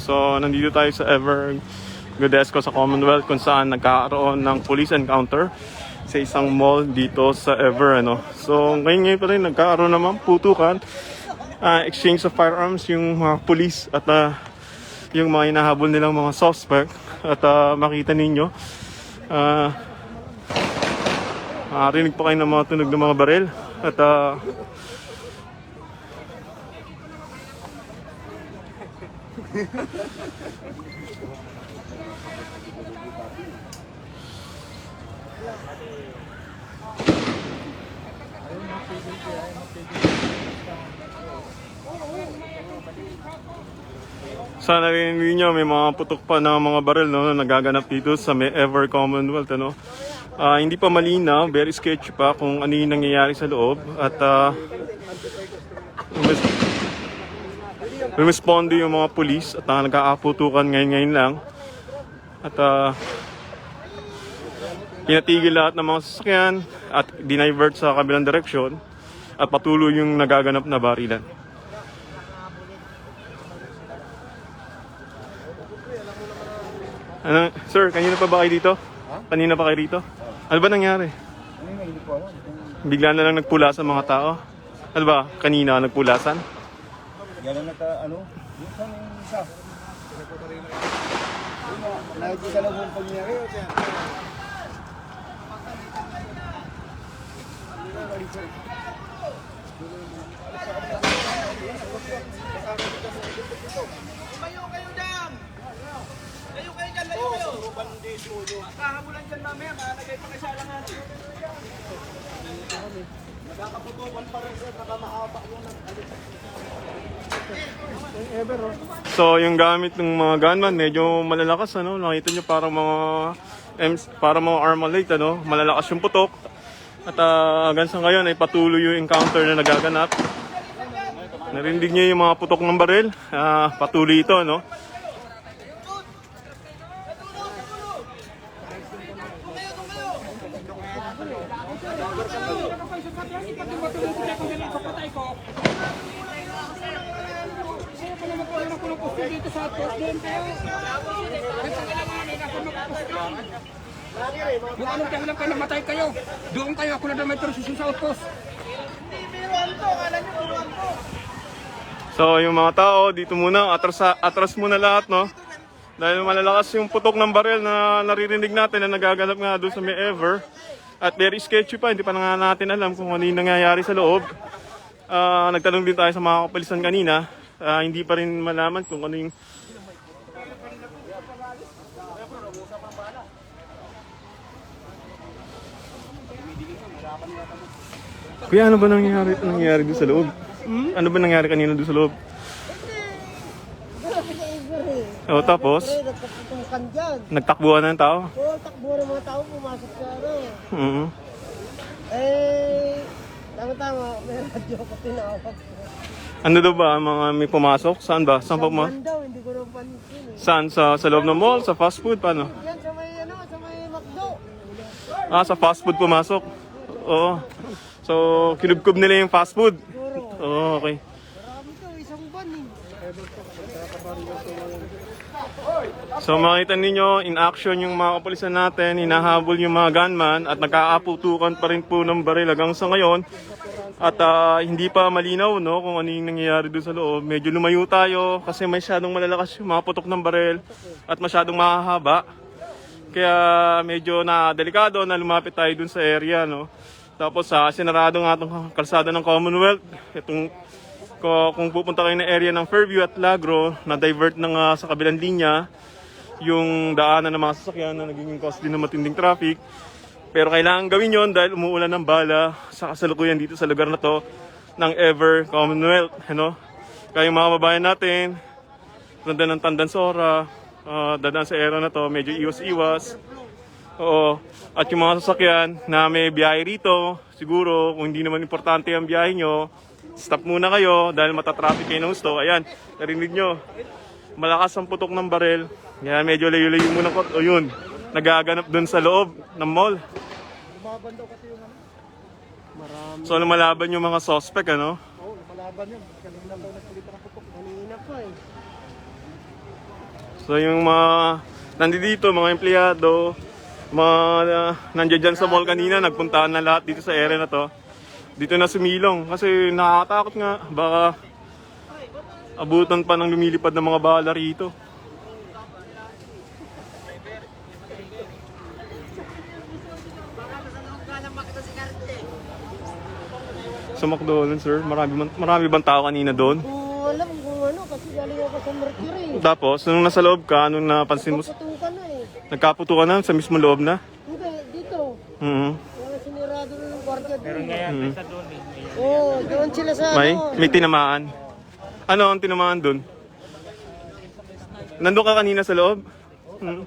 So nandito tayo sa Ever Godesco sa Commonwealth kung saan nagkakaroon ng police encounter sa isang mall dito sa Ever, ano. So ngayon pa rin nagkakaroon naman putukan, exchange of firearms yung mga police at yung mga hinahabol nilang mga suspect. At makita ninyo, rinig pa kayo ng mga tunog ng mga baril. At sa narinig nyo, may mga putok pa ng mga baril, no, na nagaganap dito sa may Ever Commonwealth, ano. Hindi pa malinaw, very sketchy pa kung ano yung nangyayari sa loob. At responde yung mga police at nagkakaputukan ngayon lang. At pinatigil lahat ng mga sasakyan at dinivert sa kabilang direksyon at patuloy yung nagaganap na barilan. Ano, sir, kanina pa ba kayo dito? Kanina pa kayo dito? Ano ba nangyari? Hindi ko alam. Bigla na lang nagpulasan mga tao? Ano ba, kanina nagpulasan? Gano'n minsan yung isa. Nakikita na buong pangyari. Kayo dyan! Kayo dyan, layo kayo! Kahamulan dyan mamaya, makalagay pa kayo sa alangan. Nagkakaputukan pa rin sir, nakamahaba yung So yung gamit ng mga gunman medyo malalakas, ano. Nakita nyo parang mga Armalite, ano. Malalakas yung putok. At hanggang sa ngayon ay patuloy yung encounter na nagaganap. Narinig nyo yung mga putok ng baril. Patuloy ito, no. Kung anong dahilan kayo namatay kayo, doon kayo, ako na naman ito sa outpost. So yung mga tao dito muna, atras muna lahat, no. Dahil malalakas yung putok ng baril na naririnig natin na nagaganap nga doon sa may Ever. At very sketchy pa, hindi pa nga natin alam kung ano yung nangyayari sa loob. Nagtanong din tayo sa mga kapulisan kanina, hindi pa rin malaman kung ano yung... Kuya, ano ba nangyayari doon sa loob? Ano ba nangyari kanina doon sa loob? O, tapos? Nagtaputukan dyan. Nagtakbuhan na ng tao? Oo, takbo ng mga tao pumasok sa Mhm. Tama-tama, may radyo ko tinawag. Ano daw ba? Mga may pumasok? Saan ba? Saan pa Saan daw, hindi ko naman pansin eh. Saan? Sa loob ng mall? Sa fast food? Paano? Yan sa may sa may McDo. Sa fast food pumasok? Oo. So, kinubkob nila yung fast food? Oo, okay. Marami to, isang ban eh. So makita ninyo, in action yung mga kapulisan natin, hinahabol yung mga gunman at nagkaaputukan pa rin po ng baril hanggang sa ngayon. At hindi pa malinaw, no, kung ano yung nangyayari doon sa loob. Medyo lumayo tayo kasi masyadong malalakas yung mga putok ng baril at masyadong mahahaba. Kaya medyo delikado na lumapit tayo doon sa area, no. Tapos sinarado nga itong kalsada ng Commonwealth. Kung pupunta kayo na area ng Fairview at Lagro, na-divert na sa kabilang linya yung daanan ng mga sasakyan na naging cause din ng matinding traffic. Pero kailangan gawin yon dahil umuulan ng bala sa kasalukuyan dito sa lugar na to ng Ever Commonwealth, ano? Kaya yung mga babayan natin, tanda ng Tandansora, dadaan sa area na to, medyo iwas-iwas. Oo. At yung mga sasakyan na may biyahe rito, siguro kung hindi naman importante ang biyahe nyo, stop muna kayo dahil matatraffic kayo ng gusto. Ayan, narinig nyo. Malakas ang putok ng baril. Kaya medyo layo-layo muna ko. O yun, nagaganap dun sa loob ng mall. Lumaban daw kasi yung marami. So lumalaban yung mga suspect, ano? Oo, lumalaban yun. Kanina daw nagsalita ng putok. Kanina pa eh. So yung mga nandito, mga empleyado, mga nandiyan dyan sa mall kanina, nagpuntaan na lahat dito sa area na to. Dito na sumilong kasi nakakatakot nga. Baka abutan pa ng lumilipad ng mga bala rito. Sa McDonald's, sir, marami bang tao kanina doon? Kung alam kung ano, kasi galing ako sa Mercury. Tapos, nung nasa loob ka, anong napansin mo? Putukan na eh. Nagkaputo ka na sa mismo loob na? Hindi, dito. Mhm. Kaya sinirado na ng kwarta doon. Pero Mhm. Oo, doon sila sa May tinamaan. Ano ang tinamaan doon? Nandun ka kanina sa loob? Mhm.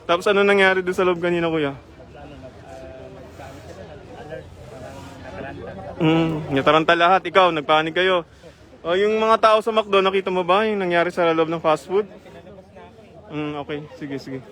Tapos ano nangyari doon sa loob kanina, kuya? Nataranta lahat. Ikaw, nagpanik kayo. O yung mga tao sa McDo, nakita mo ba yung nangyari sa loob ng fast food? Okay. Sige.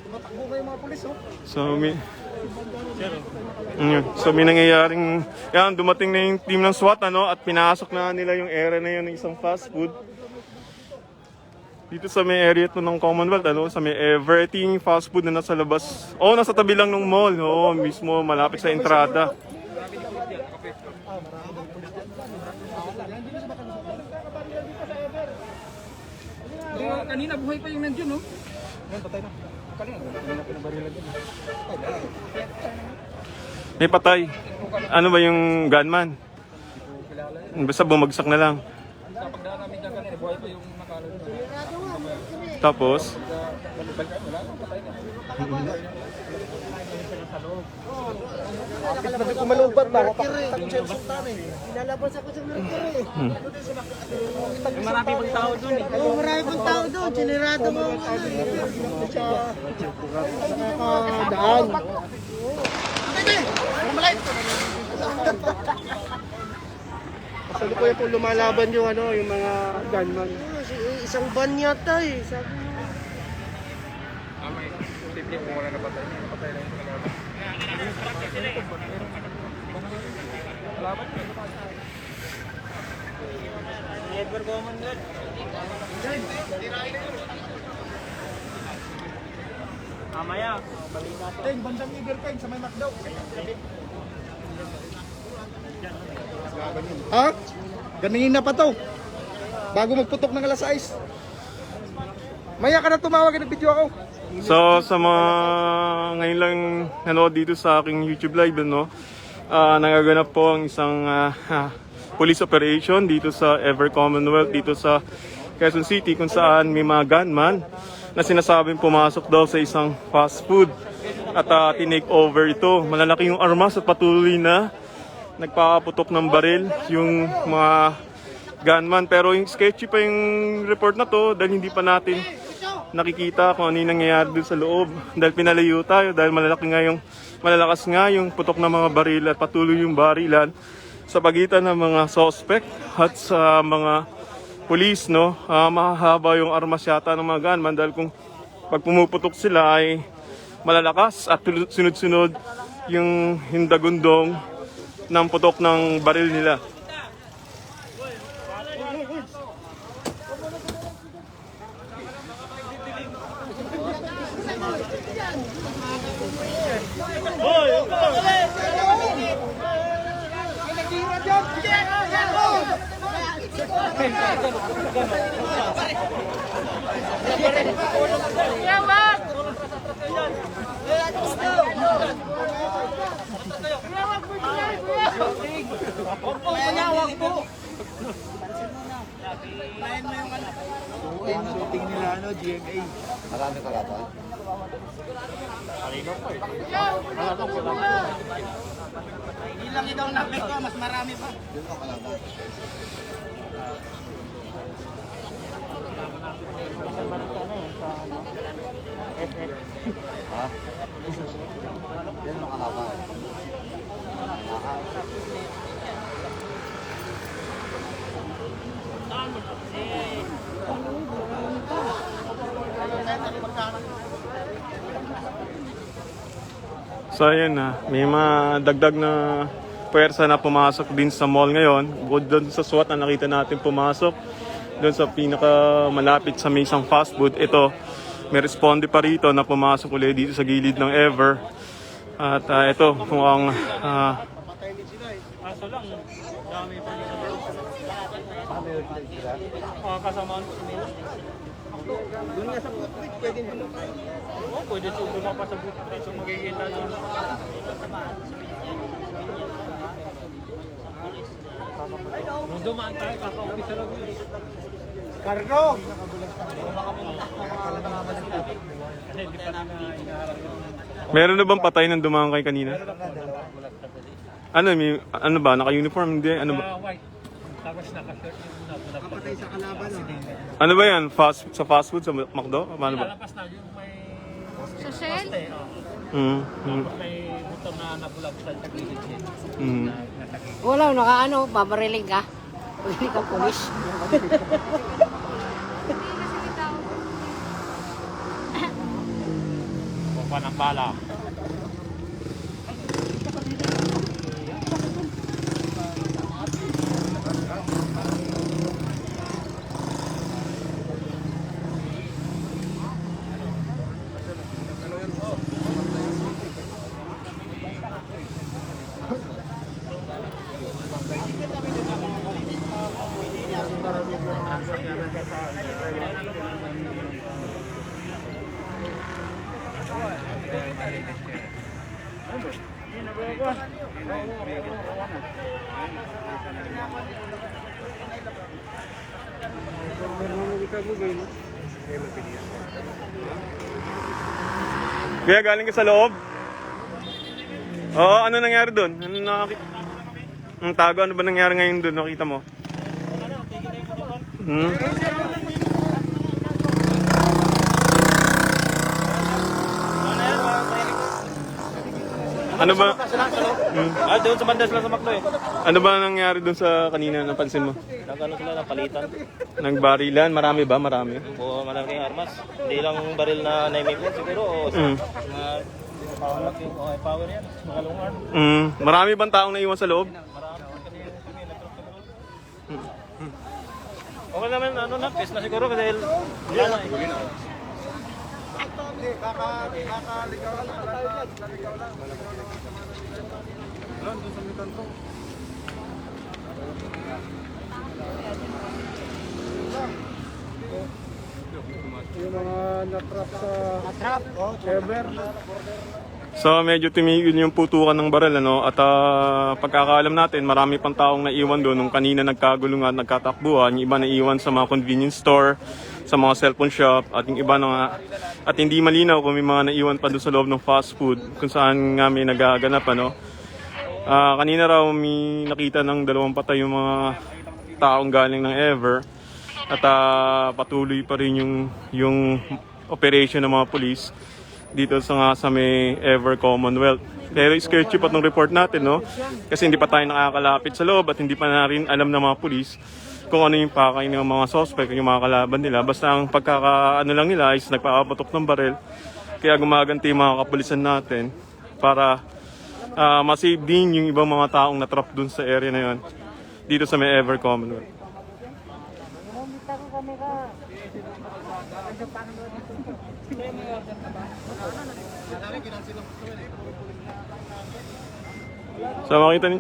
Tumatakbo kayo mga pulis, oh. So may nangyayaring, yan, dumating na yung team ng SWAT, ano, at pinasok na nila yung area na yun ng isang fast food. Dito sa may area to ng Commonwealth, ano, sa may Everything fast food na nasa labas. Nasa tabi lang ng mall. Mismo malapit sa entrada. Kanina buhay pa yung nandiyon, no? May patay. Ano ba yung gunman? Basta bumagsak na lang. Tapos? Sabi ko malubat ba? Papakitak ko siya yung sultan eh. Pinalabas ako sa Mercury. Marami pang tao dun eh. Oo, marami pang tao doon. Sinirado mo. Daan. Kasalukuyan po lumalaban yung yung mga gunman. Isang van yata eh. Sabi mo. Teng, bandang Eagle Teng sa may McDo. Ha? Ganingin na pa to. Bago magputok ng alas 6. Maya ka na tumawag, nag-video ako. So sa mga ngayon lang nanood dito sa aking YouTube live, no, nagaganap po ang isang police operation dito sa Ever Commonwealth, dito sa Quezon City, kung saan may mga gunman na sinasabing pumasok daw sa isang fast food at tinake over ito. Malalaki yung armas at patuloy na nagpaputok ng baril yung mga gunman. Pero yung sketchy pa yung report na to dahil hindi pa natin nakikita kung ano yung nangyayari doon sa loob. Dahil pinalayo tayo, dahil malalakas nga yung putok ng mga baril at patuloy yung barilan sa pagitan ng mga suspect at sa mga police, no. Mahahaba yung armas yata ng mga gunman dahil kung pag pumuputok sila ay malalakas at sunod-sunod yung hindagundong ng putok ng baril nila. Shooting nila GMA. Marami kalaban. Ilang ikaw na ko, mas marami pa. Yun ang kalaban. Ha? Yan ang kalaban. So ayun na, may mga dagdag na puwersa na pumasok din sa mall ngayon. Bukod doon sa SWAT na nakita natin pumasok, doon sa pinaka malapit sa may isang fast food. Ito, may responde pa rito na pumasok ulit dito sa gilid ng Ever. At ito, kung ang Carlo! meron na bang patay nang dumaan kay kanina? Ano, may, ano ba? Naka-uniform? Hindi? Ano ba? Kapatay sa kalaban. Ano ba yan? Sa fast food? Sa McDo? Ano ba? Sa Shell? Wala, nakaano, babariling ka. Hindi ka pulis. Kaya galing ka sa loob? Oo, ano nangyari doon? Ano nakakita? Ang tago, ano ba nangyari ngayon doon? Nakita mo? Ano ba? Doon sa banda sila sa Macdo eh. Ano ba nangyari doon sa kanina? Napansin mo? Nagano sila ng palitan. Nagbarilan? Marami ba? Marami? O malaking armas. Hindi lang baril na 9mm siguro o mga power yan. Mga long arm. Marami bang taong naiwan sa loob? Okay naman, ano na, pes na siguro kasi wala na eh. Yung mga natrap sa Ever. So medyo tumigil yung putukan ng baril, ano? At pagkakaalam natin, marami pang taong naiwan doon nung kanina nagkagulungan, nagkatakbuhan. Yung iba naiwan sa mga convenience store, sa mga cellphone shop, at yung iba na at hindi malinaw kung may mga naiwan pa doon sa loob ng fast food kung saan nga may nagaganap, ano? Kanina raw may nakita ng 2 patay yung mga taong galing ng Ever. At patuloy pa rin yung operation ng mga police dito sa may Ever Commonwealth. Pero sketchy pa itong report natin, no? Kasi hindi pa tayo nakakalapit sa loob at hindi pa na rin alam ng mga police kung ano yung pakay ng mga suspect, yung mga kalaban nila. Basta ang pagkakaano lang nila is nagpapatok ng baril. Kaya gumaganti yung mga kapulisan natin para masave din yung ibang mga taong natrap dun sa area na yun dito sa may Ever Commonwealth. So makita niyo.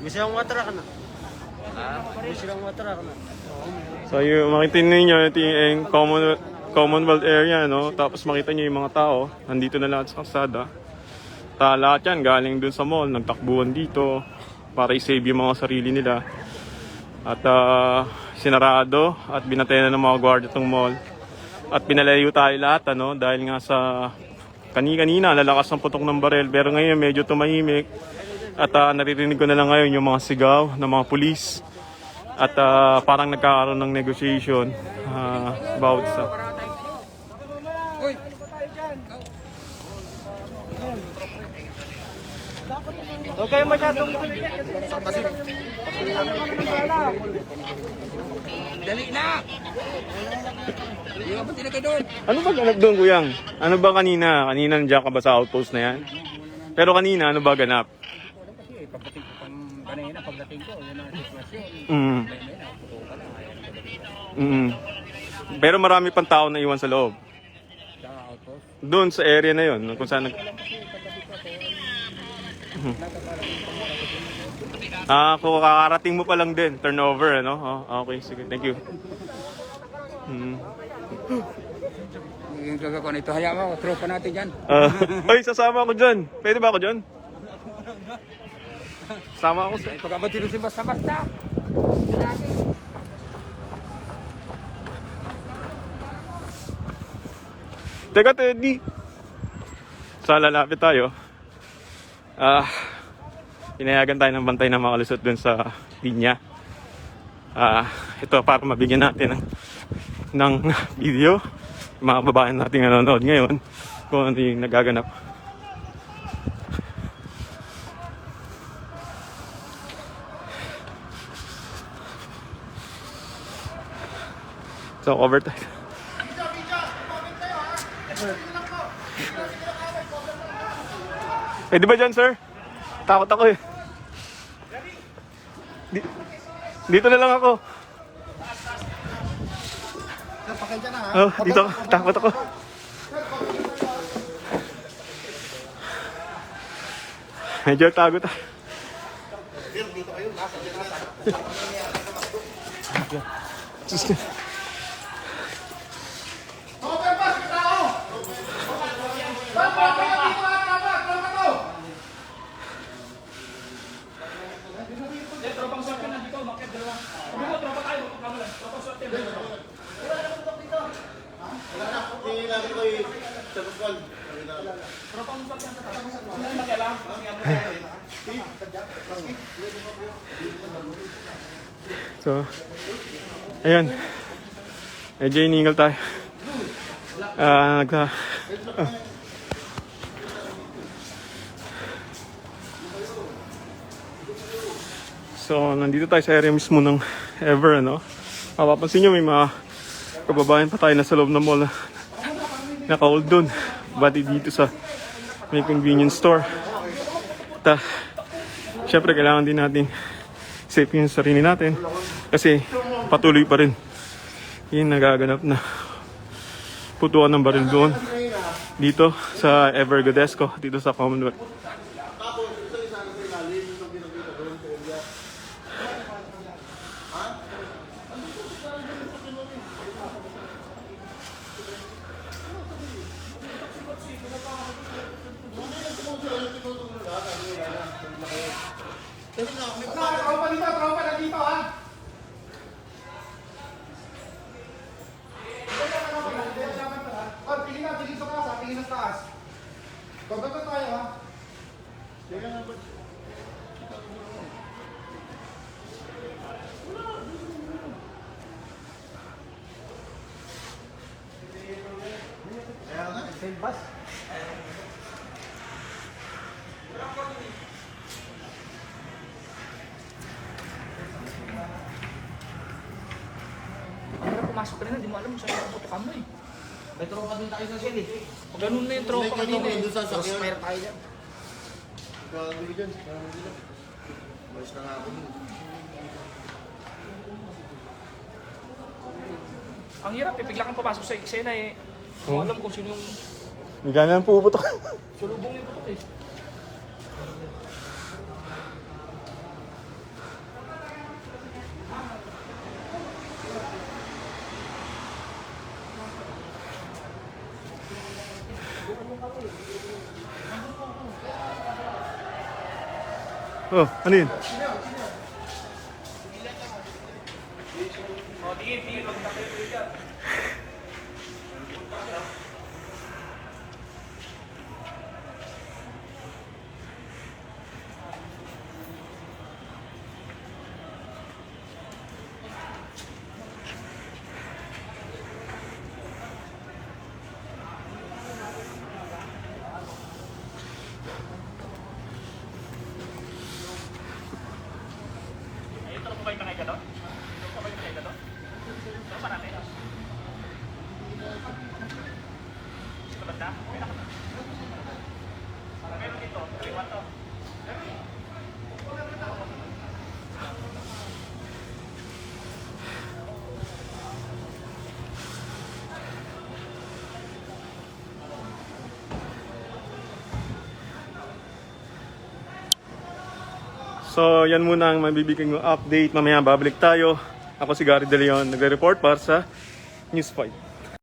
Misang watra ka na. Misang watra ka na. So yung makita niyo ito yung Commonwealth area, no? Tapos makita niyo yung mga tao nandito na lahat sa kalsada. Lahat yan galing dun sa mall, nagtakbuhan dito para i-save yung mga sarili nila. At sinarado at binatenan ng mga guardia itong mall. At pinalayo tayo lahat, ano, dahil nga sa kanina lalakas ng putok ng barel. Pero ngayon medyo tumahimik. At naririnig ko na lang ngayon yung mga sigaw ng mga pulis. At parang nagkakaroon ng negotiation about sa... Huwag kayo masyadong Dali na! Hindi ka ba tinagay doon? Ano ba ganap doon, Kuyang? Ano ba kanina? Kanina nandiyan ka ba sa outpost na yan? Pero kanina, ano ba ganap? Mm. Mm. Pero marami pang tao na iwan sa loob. Doon sa area na yon kung saan kung kakarating mo pa lang din, turnover, ano? Oh, okay, sige, thank you. Yung gagawin ito, hayaan mo, tropa natin dyan. Ay, sasama ako dyan. Pwede ba ako dyan? Sama ako sa... Pagkabatid si basta-basta. Teka, Teddy. So, lalapit tayo. Pinayagan tayo ng bantay na makalusot dun sa linya. Ito, para mabigyan natin ng video. Yung mga babae natin nanonood ngayon kung ano yung nagaganap. So, over tayo. Pwede ba dyan, sir? Takot ako eh. Dito na lang ako. Oh, dito ako. Takot ako. Medyo takot ako. So, ayan. Medyo iningal tayo. So, nandito tayo sa area mismo ng Ever, ano? Mapapansin nyo, may mga kababayan pa tayo na sa loob ng mall na naka-hold doon. Bati dito sa may convenience store. At syempre, kailangan din natin safe yung sarili natin kasi patuloy pa rin yung nagaganap na putuan ng baril doon dito sa Ever Godesco, dito sa Commonwealth. Tropa na dito ha. Tingin na, tingin sa taas ha, tingin sa taas. Gagawin tayo ha. Pumasok ka rin, di mo alam kung saan yung putukan mo eh. May tropa din tayo sa sili. Pag ganun na yung tropa kanina eh. Doon sa sakyan. Spare tayo dyan. Gagawin dyan. Malis na nga ako dun. Ang hirap eh, bigla kang papasok sa eksena eh. Hindi mo alam kung sino yung Hindi ka na puputok. sulubong yung putok eh. Oh, ano yun? So yan muna ang mabibigyan ng update. Mamaya babalik tayo. Ako si Gary De Leon, nagre-report para sa News 5.